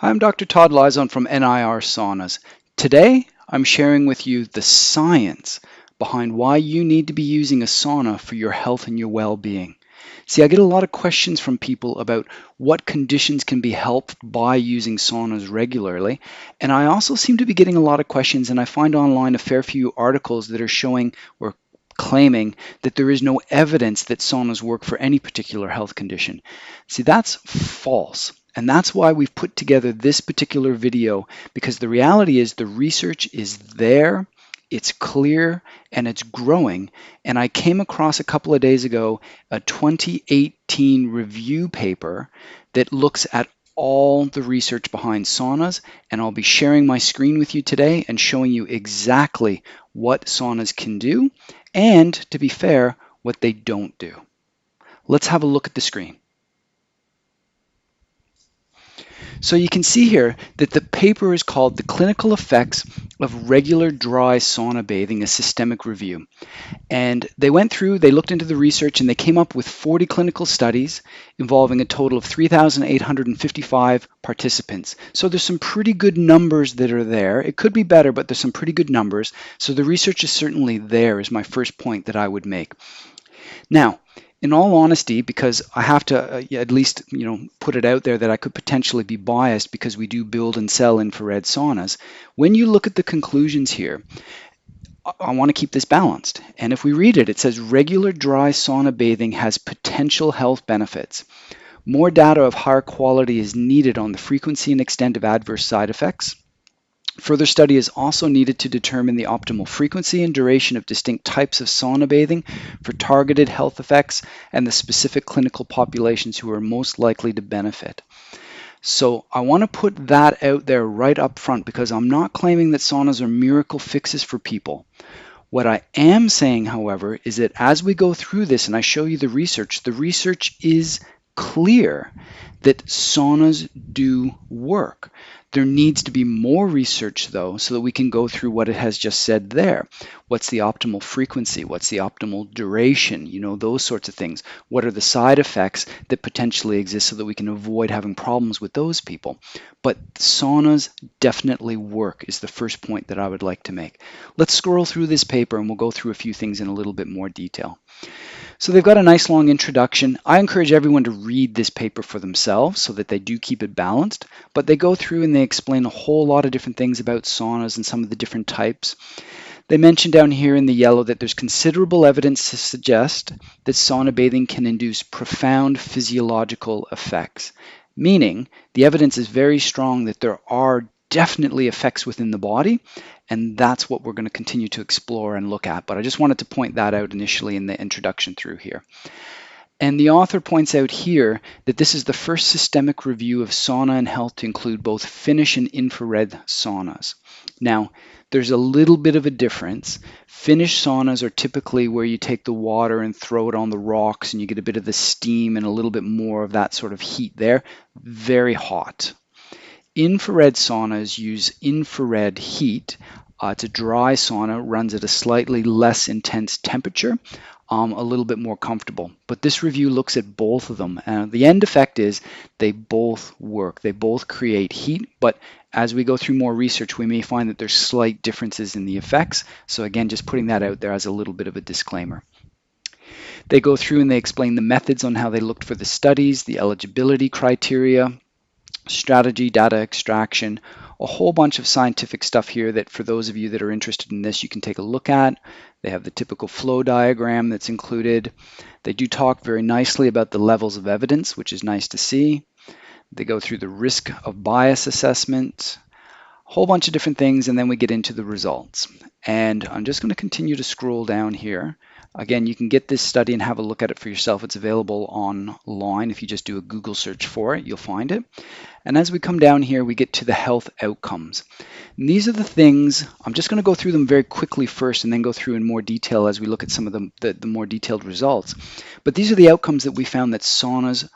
Hi, I'm Dr. Todd Lizon from NIR Saunas. Today, I'm sharing with you the science behind why you need to be using a sauna for your health and your well-being. See, I get a lot of questions from people about what conditions can be helped by using saunas regularly, and I also seem to be getting a lot of questions, and I find online a fair few articles that are showing or claiming that there is no evidence that saunas work for any particular health condition. See, that's false. And that's why we've put together this particular video, because the reality is the research is there, it's clear, and it's growing. And I came across a couple of days ago a 2018 review paper that looks at all the research behind saunas, and I'll be sharing my screen with you today and showing you exactly what saunas can do, and to be fair, what they don't do. Let's have a look at the screen. So you can see here that the paper is called The Clinical Effects of Regular Dry Sauna Bathing, a Systemic Review. And they went through, they looked into the research, and they came up with 40 clinical studies involving a total of 3,855 participants. So there's some pretty good numbers that are there. It could be better, but there's some pretty good numbers. So the research is certainly there, is my first point that I would make. Now, in all honesty, because I have to at least put it out there that I could potentially be biased because we do build and sell infrared saunas, when you look at the conclusions here, I want to keep this balanced. And if we read it, it says regular dry sauna bathing has potential health benefits. More data of higher quality is needed on the frequency and extent of adverse side effects. Further study is also needed to determine the optimal frequency and duration of distinct types of sauna bathing for targeted health effects and the specific clinical populations who are most likely to benefit. So I want to put that out there right up front, because I'm not claiming that saunas are miracle fixes for people. What I am saying, however, is that as we go through this and I show you the research is clear that saunas do work. There needs to be more research, though, so that we can go through what it has just said there. What's the optimal frequency? What's the optimal duration? Those sorts of things. What are the side effects that potentially exist so that we can avoid having problems with those people? But saunas definitely work is the first point that I would like to make. Let's scroll through this paper and we'll go through a few things in a little bit more detail. So they've got a nice long introduction. I encourage everyone to read this paper for themselves so that they do keep it balanced, but they go through and they explain a whole lot of different things about saunas and some of the different types. They mention down here in the yellow that there's considerable evidence to suggest that sauna bathing can induce profound physiological effects, meaning the evidence is very strong that there are definitely effects within the body, and that's what we're going to continue to explore and look at. But I just wanted to point that out initially in the introduction through here. And the author points out here that this is the first systemic review of sauna and health to include both Finnish and infrared saunas. Now, there's a little bit of a difference. Finnish saunas are typically where you take the water and throw it on the rocks and you get a bit of the steam and a little bit more of that sort of heat there. Very hot. Infrared saunas use infrared heat. It's a dry sauna, runs at a slightly less intense temperature, a little bit more comfortable. But this review looks at both of them. The end effect is they both work. They both create heat, but as we go through more research, we may find that there's slight differences in the effects. So again, just putting that out there as a little bit of a disclaimer. They go through and they explain the methods on how they looked for the studies, the eligibility criteria, strategy, data extraction, a whole bunch of scientific stuff here that for those of you that are interested in this, you can take a look at. They have the typical flow diagram that's included. They do talk very nicely about the levels of evidence, which is nice to see. They go through the risk of bias assessment, a whole bunch of different things, and then we get into the results. And I'm just going to continue to scroll down here. Again, you can get this study and have a look at it for yourself. It's available online. If you just do a Google search for it, you'll find it. And as we come down here, we get to the health outcomes. And these are the things, I'm just going to go through them very quickly first and then go through in more detail as we look at some of the more detailed results. But these are the outcomes that we found that saunas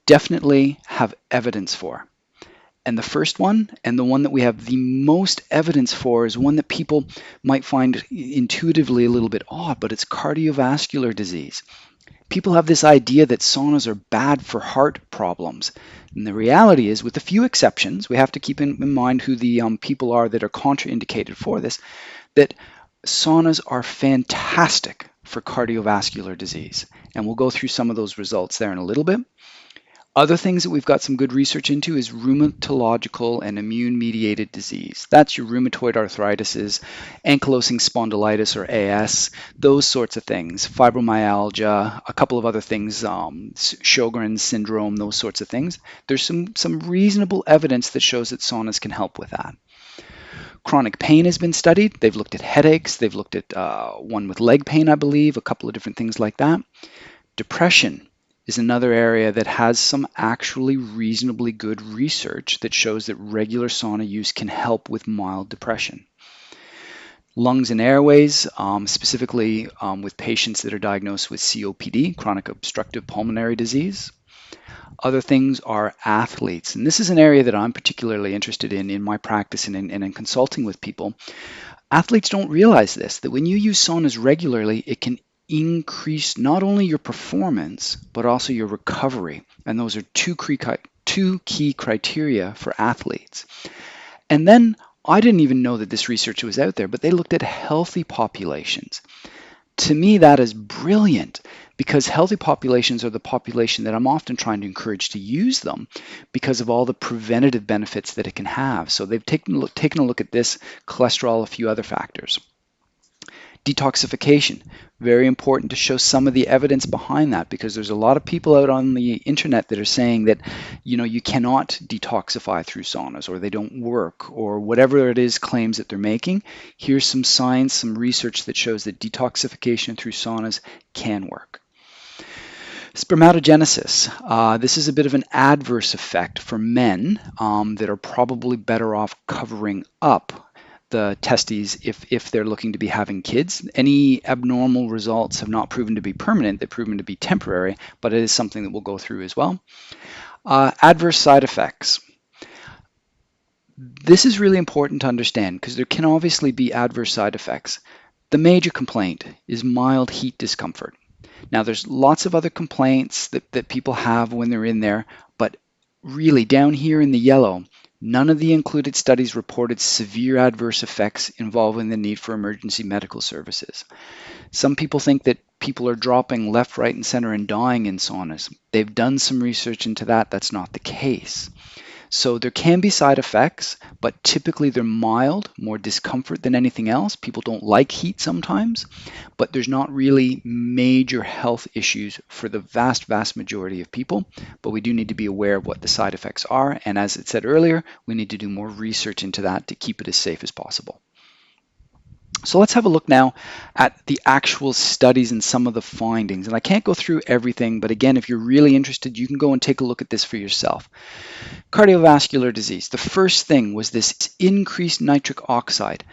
definitely have evidence for. And the first one, and the one that we have the most evidence for, is one that people might find intuitively a little bit odd, but it's cardiovascular disease. People have this idea that saunas are bad for heart problems. And the reality is, with a few exceptions, we have to keep in mind who the people are that are contraindicated for this, that saunas are fantastic for cardiovascular disease. And we'll go through some of those results there in a little bit. Other things that we've got some good research into is rheumatological and immune-mediated disease. That's your rheumatoid arthritis, ankylosing spondylitis or AS, those sorts of things, fibromyalgia, a couple of other things, Sjogren's syndrome, those sorts of things. There's some reasonable evidence that shows that saunas can help with that. Chronic pain has been studied. They've looked at headaches. They've looked at one with leg pain, I believe, a couple of different things like that. Depression is another area that has some actually reasonably good research that shows that regular sauna use can help with mild depression. Lungs and airways, specifically with patients that are diagnosed with COPD, chronic obstructive pulmonary disease. Other things are athletes, and this is an area that I'm particularly interested in my practice and in consulting with people. Athletes don't realize this, that when you use saunas regularly, it can increase not only your performance, but also your recovery. And those are two key criteria for athletes. And then I didn't even know that this research was out there, but they looked at healthy populations. To me, that is brilliant because healthy populations are the population that I'm often trying to encourage to use them because of all the preventative benefits that it can have. So they've taken a look at this, cholesterol, a few other factors. Detoxification, very important to show some of the evidence behind that because there's a lot of people out on the internet that are saying that, you cannot detoxify through saunas or they don't work or whatever it is claims that they're making. Here's some science, some research that shows that detoxification through saunas can work. Spermatogenesis. This is a bit of an adverse effect for men that are probably better off covering up the testes if they're looking to be having kids. Any abnormal results have not proven to be permanent, they've proven to be temporary, but it is something that we'll go through as well. Adverse side effects. This is really important to understand because there can obviously be adverse side effects. The major complaint is mild heat discomfort. Now there's lots of other complaints that people have when they're in there, but really down here in the yellow, none of the included studies reported severe adverse effects involving the need for emergency medical services. Some people think that people are dropping left, right, and center and dying in saunas. They've done some research into that. That's not the case. So there can be side effects, but typically they're mild, more discomfort than anything else. People don't like heat sometimes, but there's not really major health issues for the vast, vast majority of people. But we do need to be aware of what the side effects are. And as it said earlier, we need to do more research into that to keep it as safe as possible. So let's have a look now at the actual studies and some of the findings. And I can't go through everything, but again, if you're really interested, you can go and take a look at this for yourself. Cardiovascular disease. The first thing was this increased nitric oxide.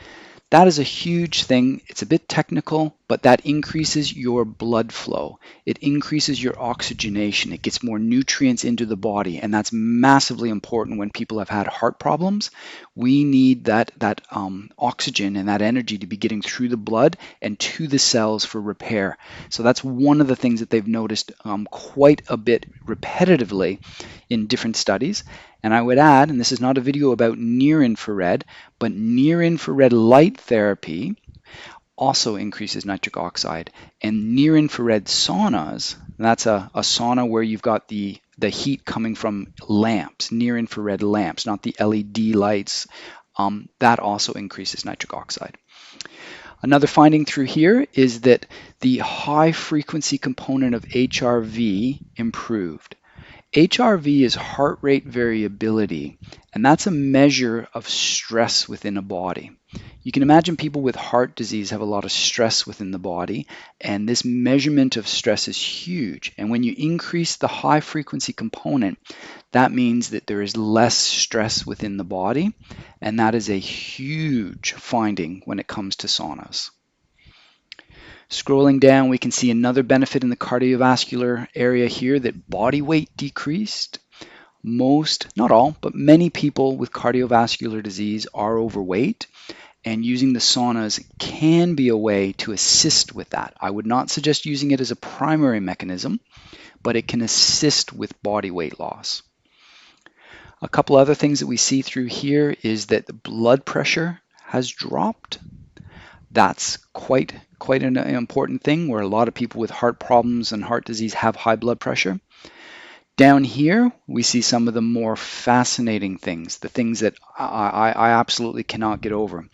That is a huge thing. It's a bit technical, but that increases your blood flow. It increases your oxygenation. It gets more nutrients into the body, and that's massively important when people have had heart problems. We need that oxygen and that energy to be getting through the blood and to the cells for repair. So that's one of the things that they've noticed quite a bit repetitively in different studies. And I would add, and this is not a video about near-infrared, but near-infrared light therapy also increases nitric oxide. And near-infrared saunas, that's a sauna where you've got the heat coming from lamps, near-infrared lamps, not the LED lights, that also increases nitric oxide. Another finding through here is that the high frequency component of HRV improved. HRV is heart rate variability, and that's a measure of stress within a body. You can imagine people with heart disease have a lot of stress within the body, and this measurement of stress is huge. And when you increase the high frequency component, that means that there is less stress within the body, and that is a huge finding when it comes to saunas. Scrolling down, we can see another benefit in the cardiovascular area here, that body weight decreased. Most, not all, but many people with cardiovascular disease are overweight. and using the saunas can be a way to assist with that. I would not suggest using it as a primary mechanism, but it can assist with body weight loss. A couple other things that we see through here is that the blood pressure has dropped. That's quite an important thing, where a lot of people with heart problems and heart disease have high blood pressure. Down here, we see some of the more fascinating things, the things that I absolutely cannot get over.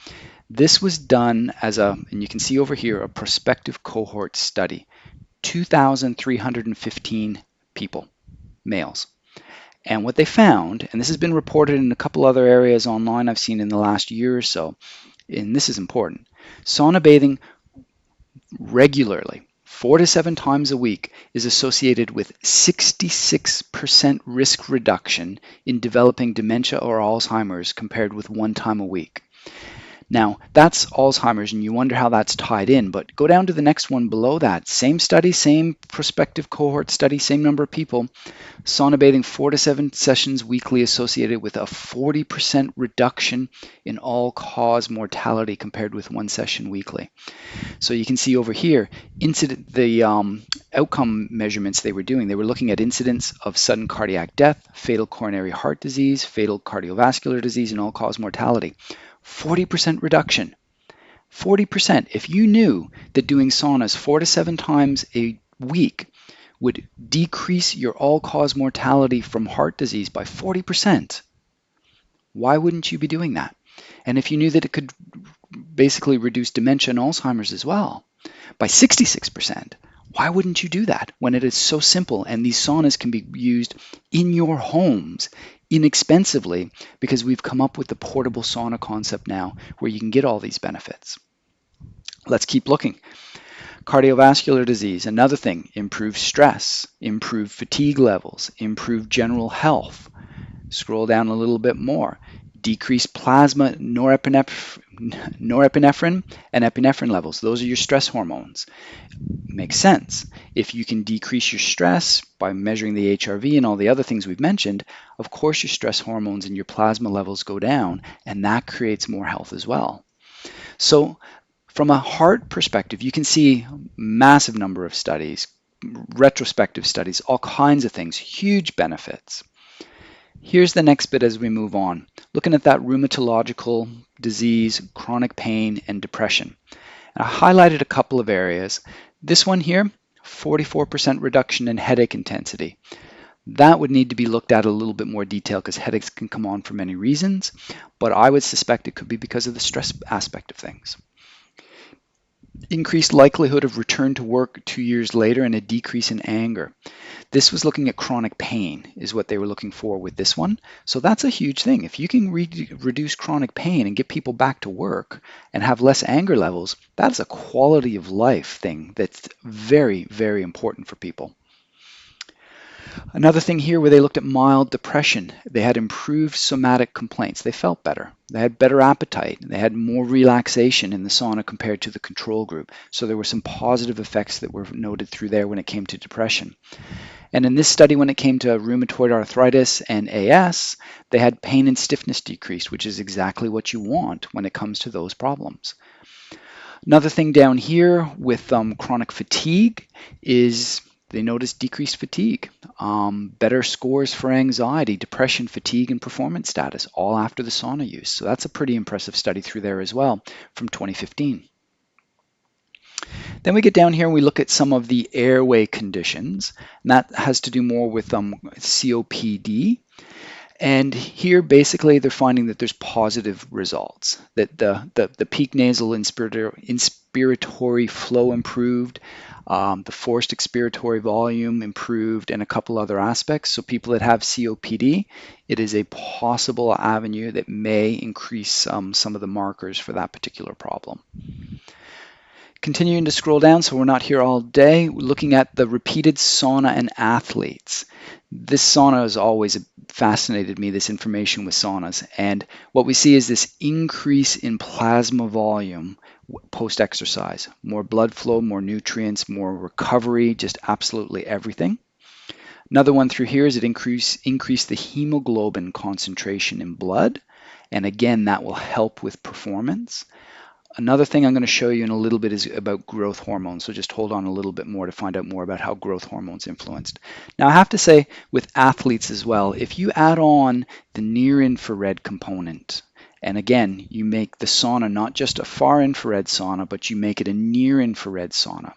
This was done as and you can see over here, a prospective cohort study, 2,315 people, males. And what they found, and this has been reported in a couple other areas online I've seen in the last year or so, and this is important, sauna bathing regularly, 4 to 7 times a week, is associated with 66% risk reduction in developing dementia or Alzheimer's compared with 1 time a week. Now, that's Alzheimer's, and you wonder how that's tied in, but go down to the next one below that. Same study, same prospective cohort study, same number of people. Sauna bathing 4 to 7 sessions weekly associated with a 40% reduction in all-cause mortality compared with 1 session weekly. So you can see over here, the outcome measurements they were doing, they were looking at incidence of sudden cardiac death, fatal coronary heart disease, fatal cardiovascular disease, and all-cause mortality. 40% reduction. 40%. If you knew that doing saunas 4 to 7 times a week would decrease your all-cause mortality from heart disease by 40%, why wouldn't you be doing that? And if you knew that it could basically reduce dementia and Alzheimer's as well by 66%, why wouldn't you do that when it is so simple and these saunas can be used in your homes inexpensively, because we've come up with the portable sauna concept now where you can get all these benefits. Let's keep looking. Cardiovascular disease, another thing, improved stress, improved fatigue levels, improved general health. Scroll down a little bit more. Decreased plasma norepinephrine and epinephrine levels. Those are your stress hormones. Makes sense. If you can decrease your stress by measuring the HRV and all the other things we've mentioned, of course your stress hormones and your plasma levels go down, and that creates more health as well. So from a heart perspective, you can see massive number of studies, retrospective studies, all kinds of things, huge benefits. Here's the next bit as we move on, looking at that rheumatological disease, chronic pain, and depression. I highlighted a couple of areas. This one here, 44% reduction in headache intensity. That would need to be looked at a little bit more detail because headaches can come on for many reasons, but I would suspect it could be because of the stress aspect of things. Increased likelihood of return to work 2 years later and a decrease in anger. This was looking at chronic pain is what they were looking for with this one. So that's a huge thing. If you can reduce chronic pain and get people back to work and have less anger levels, that's a quality of life thing that's very, very important for people. Another thing here where they looked at mild depression, they had improved somatic complaints. They felt better. They had better appetite. They had more relaxation in the sauna compared to the control group. So there were some positive effects that were noted through there when it came to depression. And in this study, when it came to rheumatoid arthritis and AS, they had pain and stiffness decreased, which is exactly what you want when it comes to those problems. Another thing down here with chronic fatigue is they noticed decreased fatigue, better scores for anxiety, depression, fatigue, and performance status, all after the sauna use. So that's a pretty impressive study through there as well from 2015. Then we get down here and we look at some of the airway conditions, and that has to do more with COPD. And here, basically, they're finding that there's positive results, that the peak nasal inspiratory flow improved, the forced expiratory volume improved, and a couple other aspects. So people that have COPD, it is a possible avenue that may increase some of the markers for that particular problem. Continuing to scroll down, so we're not here all day, looking at the repeated sauna and athletes. This sauna has always fascinated me, this information with saunas. And what we see is this increase in plasma volume post-exercise. More blood flow, more nutrients, more recovery, just absolutely everything. Another one through here is it increased the hemoglobin concentration in blood. And again, that will help with performance. Another thing I'm going to show you in a little bit is about growth hormones. So just hold on a little bit more to find out more about how growth hormones influenced. Now I have to say with athletes as well, if you add on the near infrared component, and again, you make the sauna not just a far infrared sauna, but you make it a near infrared sauna.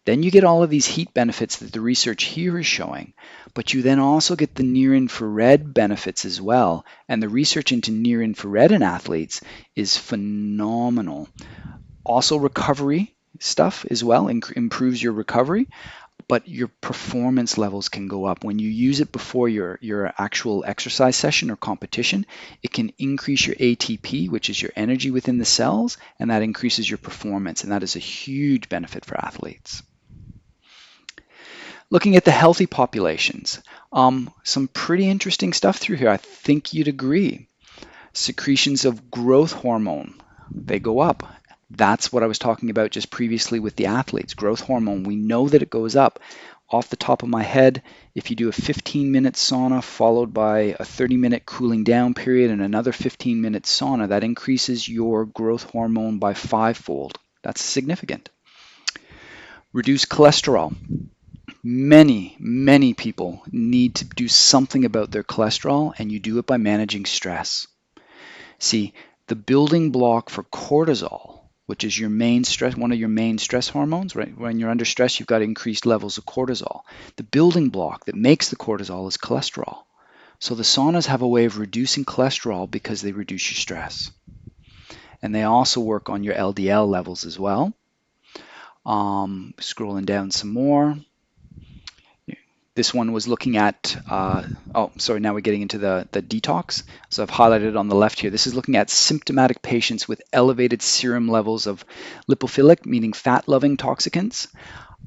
Then you get all of these heat benefits that the research here is showing, but you then also get the near infrared benefits as well. And the research into near infrared in athletes is phenomenal. Also recovery stuff as well, improves your recovery, but your performance levels can go up. When you use it before your actual exercise session or competition, it can increase your ATP, which is your energy within the cells, and that increases your performance, and that is a huge benefit for athletes. Looking at the healthy populations, some pretty interesting stuff through here. I think you'd agree. Secretions of growth hormone, they go up. That's what I was talking about just previously with the athletes. Growth hormone, we know that it goes up. Off the top of my head, if you do a 15-minute sauna followed by a 30-minute cooling down period and another 15-minute sauna, that increases your growth hormone by 5-fold. That's significant. Reduce cholesterol. Many people need to do something about their cholesterol, and you do it by managing stress. See, the building block for cortisol, which is your main stress, one of your main stress hormones, right? When you're under stress, you've got increased levels of cortisol. The building block that makes the cortisol is cholesterol. So the saunas have a way of reducing cholesterol because they reduce your stress. And they also work on your LDL levels as well. Scrolling down some more. This one was looking at, now we're getting into the detox. So I've highlighted on the left here. This is looking at symptomatic patients with elevated serum levels of lipophilic, meaning fat-loving toxicants.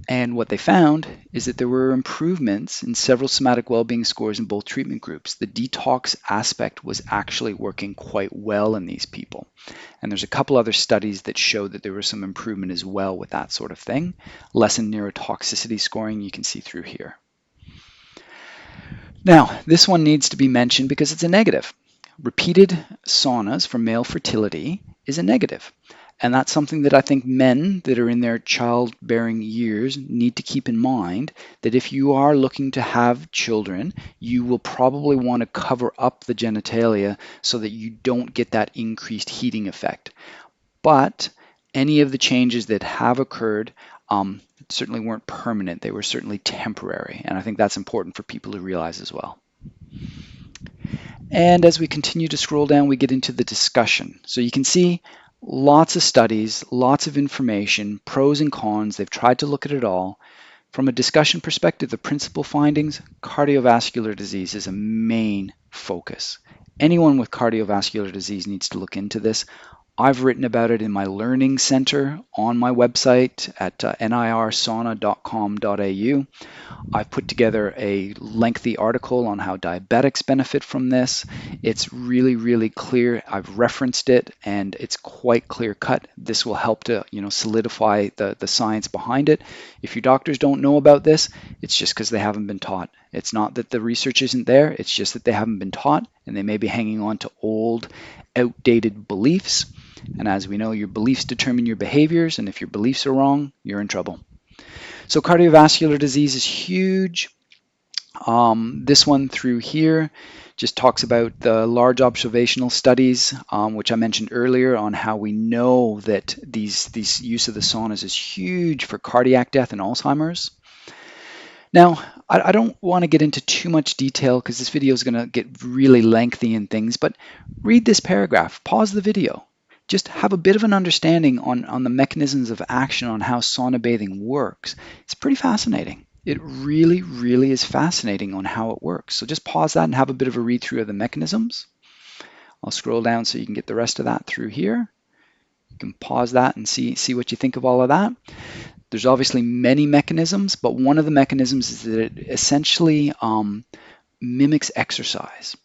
And what they found is that there were improvements in several somatic well-being scores in both treatment groups. The detox aspect was actually working quite well in these people. And there's a couple other studies that showed that there was some improvement as well with that sort of thing. Lessened neurotoxicity scoring you can see through here. Now, this one needs to be mentioned because it's a negative. Repeated saunas for male fertility is a negative. And that's something that I think men that are in their childbearing years need to keep in mind, that if you are looking to have children, you will probably want to cover up the genitalia so that you don't get that increased heating effect. But any of the changes that have occurred certainly weren't permanent. They were certainly temporary. And I think that's important for people to realize as well. And as we continue to scroll down, we get into the discussion. So you can see lots of studies, lots of information, pros and cons. They've tried to look at it all. From a discussion perspective, the principal findings, cardiovascular disease is a main focus. Anyone with cardiovascular disease needs to look into this. I've written about it in my learning center on my website at nirsauna.com.au. I've put together a lengthy article on how diabetics benefit from this. It's really clear. I've referenced it and it's quite clear cut. This will help to solidify the science behind it. If your doctors don't know about this, it's just because they haven't been taught. It's not that the research isn't there, it's just that they haven't been taught and they may be hanging on to old, outdated beliefs. And as we know, your beliefs determine your behaviors, and if your beliefs are wrong, you're in trouble. So cardiovascular disease is huge. This one through here just talks about the large observational studies, which I mentioned earlier, on how we know that these use of the saunas is huge for cardiac death and Alzheimer's. Now, I don't want to get into too much detail because this video is going to get really lengthy and things, but read this paragraph, pause the video. Just have a bit of an understanding on the mechanisms of action on how sauna bathing works. It's pretty fascinating. It really is fascinating on how it works. So just pause that and have a bit of a read through of the mechanisms. I'll scroll down so you can get the rest of that through here. You can pause that and see what you think of all of that. There's obviously many mechanisms, but one of the mechanisms is that it essentially mimics exercise.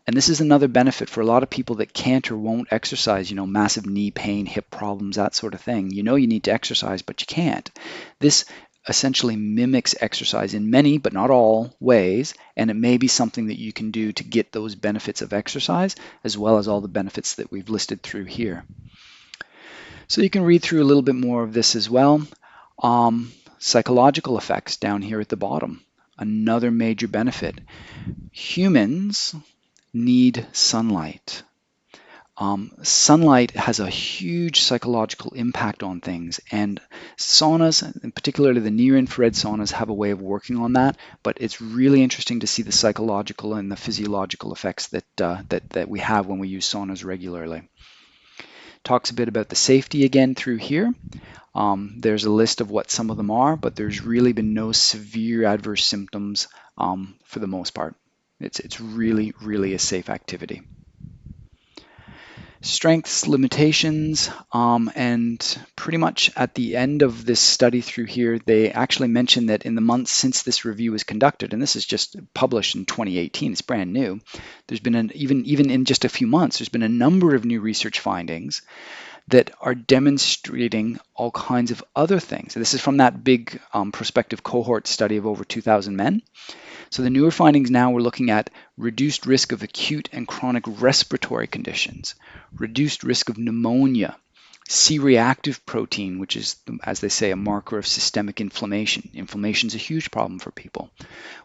And this is another benefit for a lot of people that can't or won't exercise, massive knee pain, hip problems, that sort of thing. You know you need to exercise, but you can't. This essentially mimics exercise in many, but not all, ways, and it may be something that you can do to get those benefits of exercise, as well as all the benefits that we've listed through here. So you can read through a little bit more of this as well. Psychological effects down here at the bottom. Another major benefit. Humans need sunlight. Sunlight has a huge psychological impact on things, and saunas, and particularly the near-infrared saunas, have a way of working on that, but it's really interesting to see the psychological and the physiological effects that we have when we use saunas regularly. Talks a bit about the safety again through here. There's a list of what some of them are, but there's really been no severe adverse symptoms for the most part. It's really, really a safe activity. Strengths, limitations, and pretty much at the end of this study through here, they actually mentioned that in the months since this review was conducted, and this is just published in 2018, it's brand new, there's been even in just a few months, there's been a number of new research findings that are demonstrating all kinds of other things. This is from that big prospective cohort study of over 2,000 men. So the newer findings now, we're looking at reduced risk of acute and chronic respiratory conditions, reduced risk of pneumonia, C-reactive protein, which is, as they say, a marker of systemic inflammation. Inflammation is a huge problem for people,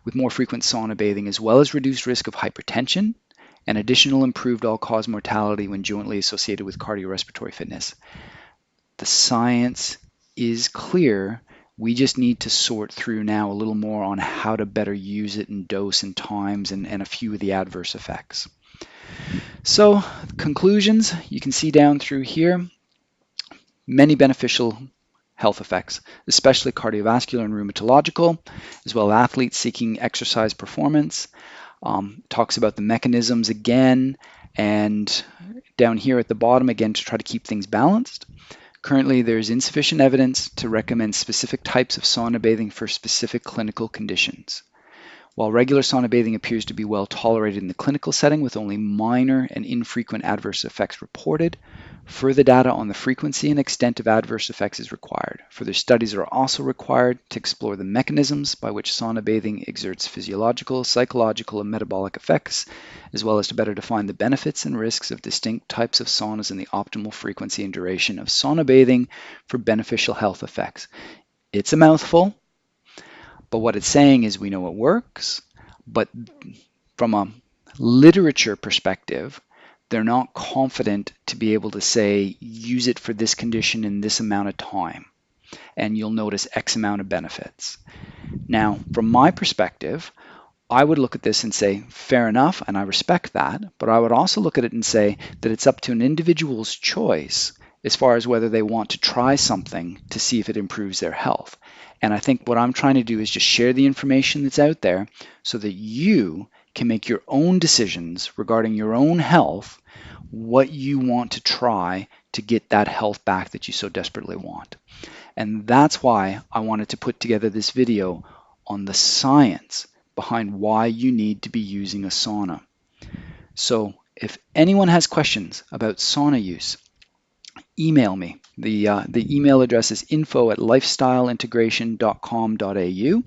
with more frequent sauna bathing, as well as reduced risk of hypertension and additional improved all-cause mortality when jointly associated with cardiorespiratory fitness. The science is clear. We just need to sort through now a little more on how to better use it in dose and times and a few of the adverse effects. So conclusions, you can see down through here, many beneficial health effects, especially cardiovascular and rheumatological, as well as athletes seeking exercise performance. Talks about the mechanisms again, and down here at the bottom again to try to keep things balanced. Currently, there is insufficient evidence to recommend specific types of sauna bathing for specific clinical conditions. While regular sauna bathing appears to be well tolerated in the clinical setting with only minor and infrequent adverse effects reported, further data on the frequency and extent of adverse effects is required. Further studies are also required to explore the mechanisms by which sauna bathing exerts physiological, psychological, and metabolic effects, as well as to better define the benefits and risks of distinct types of saunas and the optimal frequency and duration of sauna bathing for beneficial health effects. It's a mouthful, but what it's saying is we know it works, but from a literature perspective, they're not confident to be able to say, use it for this condition in this amount of time, and you'll notice X amount of benefits. Now, from my perspective, I would look at this and say, fair enough, and I respect that, but I would also look at it and say that it's up to an individual's choice as far as whether they want to try something to see if it improves their health. And I think what I'm trying to do is just share the information that's out there so that you can make your own decisions regarding your own health, what you want to try to get that health back that you so desperately want. And that's why I wanted to put together this video on the science behind why you need to be using a sauna. So if anyone has questions about sauna use, email me. The email address is info@lifestyleintegration.com.au.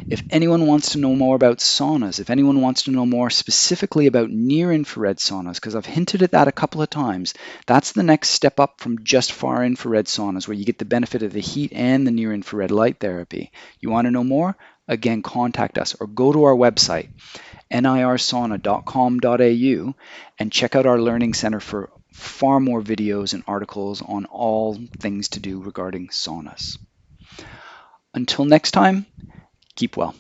If anyone wants to know more about saunas, if anyone wants to know more specifically about near-infrared saunas, because I've hinted at that a couple of times, that's the next step up from just far-infrared saunas, where you get the benefit of the heat and the near-infrared light therapy. You want to know more? Again, contact us or go to our website, nirsauna.com.au, and check out our Learning Center for far more videos and articles on all things to do regarding saunas. Until next time, keep well.